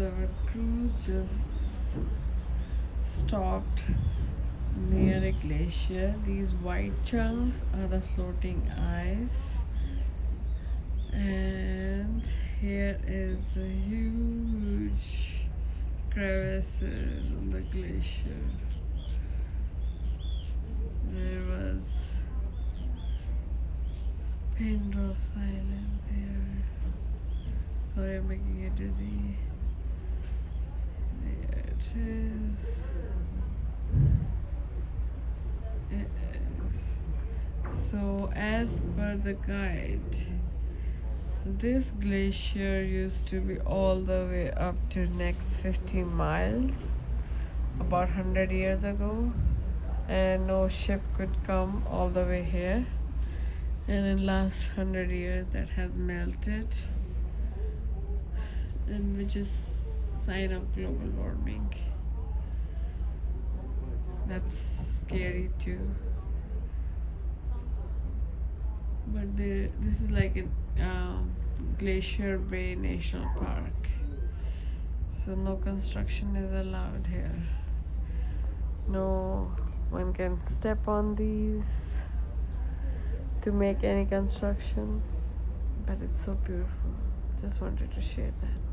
our cruise just stopped near a glacier. These white chunks are the floating ice, and here is the huge crevices on the glacier. There was pin drop silence here. Sorry, I'm making you dizzy. There it is. It is. So, as per the guide, this glacier used to be all the way up to next 50 miles about 100 years ago, and no ship could come all the way here. And in last 100 years that has melted, and which is sign of global warming. That's scary too. But this is like a Glacier Bay National Park, so no construction is allowed here. No one can step on these to make any construction, but it's so beautiful. Just wanted to share that.